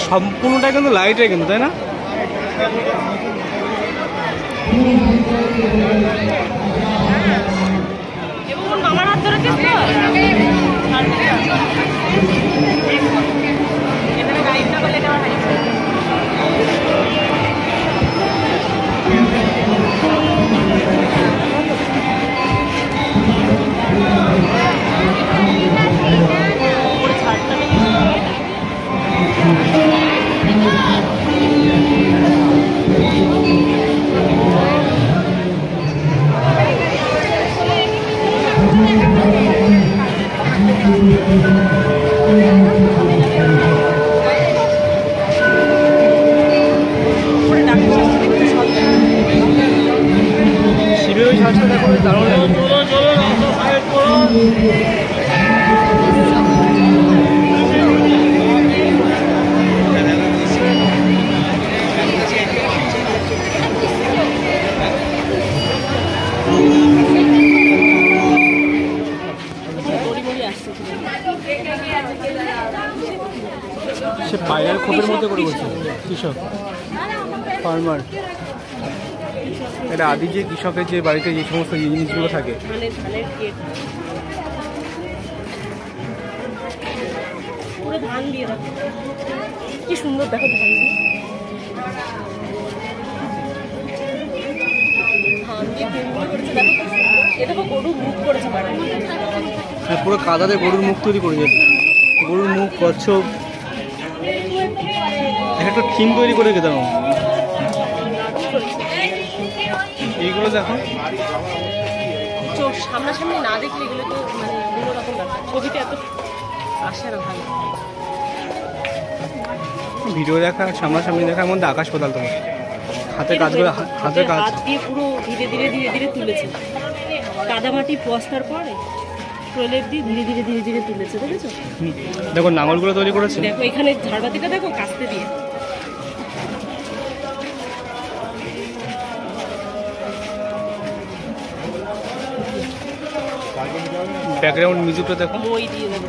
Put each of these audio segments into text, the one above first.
সম্পূর্ণটা কিন্তু লাইটে কিন্তু, তাই না? আমার হাত ধরে শিবের ওই সাজটা দেখো, দারুণ লাগে। সে পায়রার খোপের মধ্যে করে বলছে কৃষক, ফার্মার। এটা আদি যে কৃষকের যে বাড়িতে যে সমস্ত জিনিসগুলো থাকে, কি সুন্দর দেখো ধান দিয়ে, হ্যাঁ পুরো কাদাতে গরুর মুখ তৈরি করে যাচ্ছে, গরুর মুখ, কচ্ছপ, একটা থিম তৈরি করে গেতাম। এইগুলো দেখো, সামনাসামনি না দেখলে এগুলো তো মানে অন্যরকম ব্যাপার, ছবিতে এত আসে না ভালো। ভিডিও দেখা সামনাসামনি দেখার মধ্যে আকাশ পাতাল। তোমার হাতের কাজগুলো, হাতের কাজ দিয়ে পুরো ধীরে ধীরে ধীরে ধীরে তুলেছে, কাদামাটি পস্তার পরে প্রলেপ দিয়ে ধীরে ধীরে ধীরে ধীরে তুলেছে, দেখেছো? দেখো নাঙলগুলো তৈরি করেছে, দেখো এখানে ঝাড়বাতিটা দেখো কাস্তে দিয়ে। ব্যাকগ্রাউন্ড মিউজিকটা দেখো, মই দিয়ে দেখো।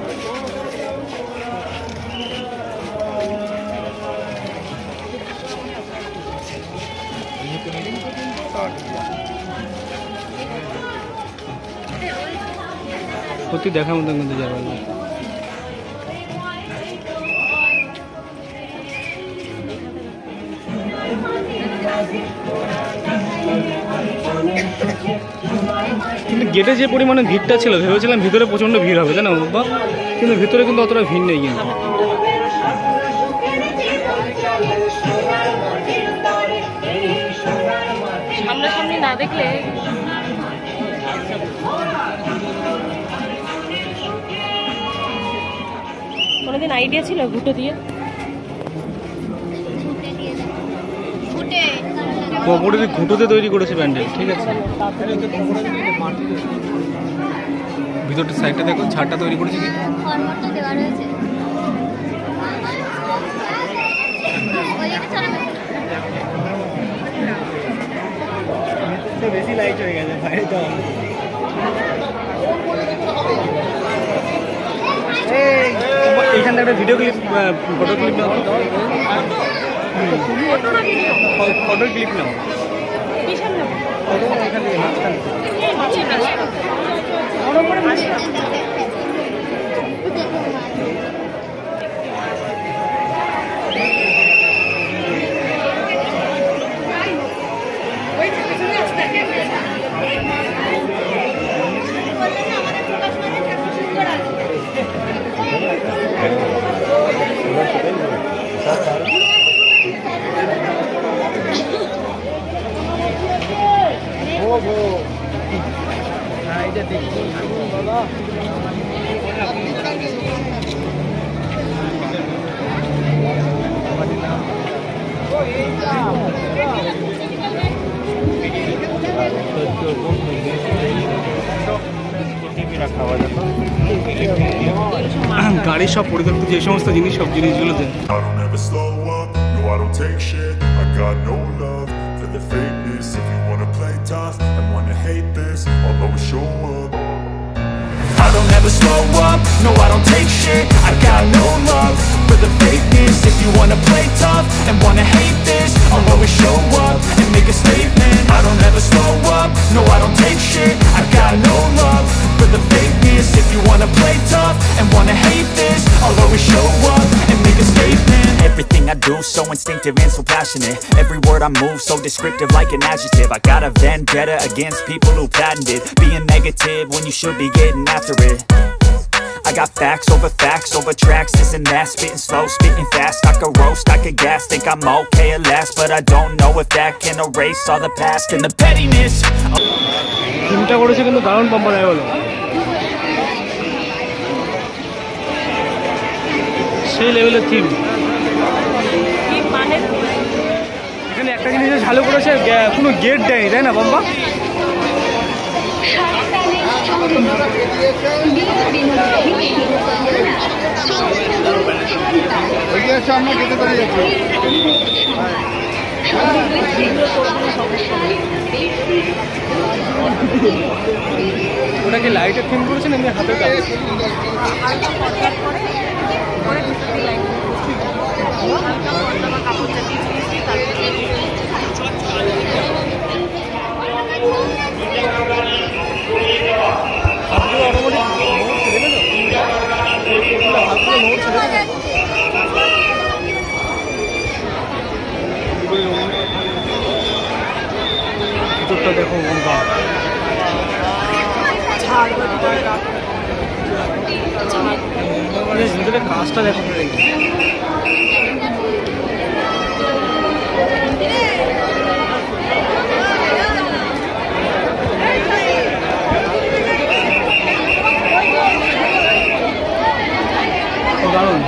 সত্যি দেখার মতো কিন্তু যাবে না। কিন্তু গেটে যে পরিমাণে ভিড়টা ছিল, ভেবেছিলাম ভিতরে প্রচন্ড ভিড় হবে, তাই না বাবা? কিন্তু ভিতরে কিন্তু অতটা ভিড় নেই। কিন্তু সামনাসামনি না দেখলে কোনোদিন আইডিয়া ছিল ঘুটো দিয়ে? কোমরে ঘুঁটোতে তৈরি করেছে প্যান্ডেল, ঠিক আছে। ভিতরটা সাইডটা দেখো, ছাদটা তৈরি করেছে কি বেশি লাইট হয়ে গেছে বাইরে তো। এইখানটা একটা ভিডিও ক্লিপ, ফটো ক্লিপ নাও, ফটো ক্লিপ নাও, এখান থেকে গাড়ি সব পরিত্যক্ত যে সমস্ত জিনিস, সব জিনিসগুলোতে I don't ever slow up, no I don't take shit, I got no love for the fakeness. If you wanna play tough and wanna hate this, I'll always show up and make a statement. I don't ever slow up, no I don't take shit. I got no love for the fakeness. If you wanna play tough and wanna hate this, I'll always show up and make a statement. Everything I do so instinctive and so passionate. Every word I move so descriptive like an adjective. I got a vendetta against people who patented being negative when you should be getting after it. I got facts over tracks, this and that. Spitting slow, spitting fast. I could roast, I could gas. Think I'm okay at last, but I don't know if that can erase all the past and the pettiness. থিমটা করেছে কিন্তু দারুণ পাম্পা যায় বলো, সেই লেভেলের theme. কি মানে এখানে একটা জিনিস ভালো করেছে, কোনো গেট দেয়নি তাই না পাম্পা? ওটা কি লাইটের থিম করেছেন এমনি হাতের কাজ? হালকা পর্দার পরে পরে ভিতর দিয়ে লাইট হালকা পর্দা বা কাপড় চাপিয়ে দিয়েছি তারপরে ভিতরটা দেখো ভিতরে কাজটা দেখো। দারুণ।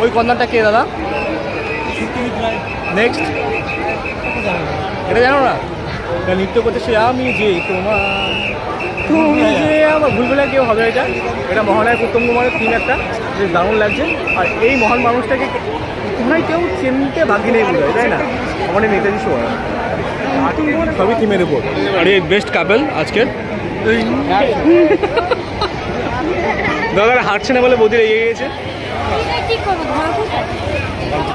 ওই কর্নারটা কে দাদা? নেক্সট এটা জানো না, এটা নৃত্য করতে সে আমি যে তোমার তুমি যে আমার ভুলবেলা কেউ হবে। এটা এটা মহানায়ক উত্তম কুমারের থিম একটা, বেশ দারুণ লাগছে। আর এই মহান মানুষটাকে তোমরাই কেউ চিনতে বাকি নেই বোধ হয় তাই না? আমাদের নেতাজি সুভাষ সবই থিমের উপর। আর এই বেস্ট কাপেল আজকের দাদারা হাঁটছে না বলে বৌদি রেগে গেছে।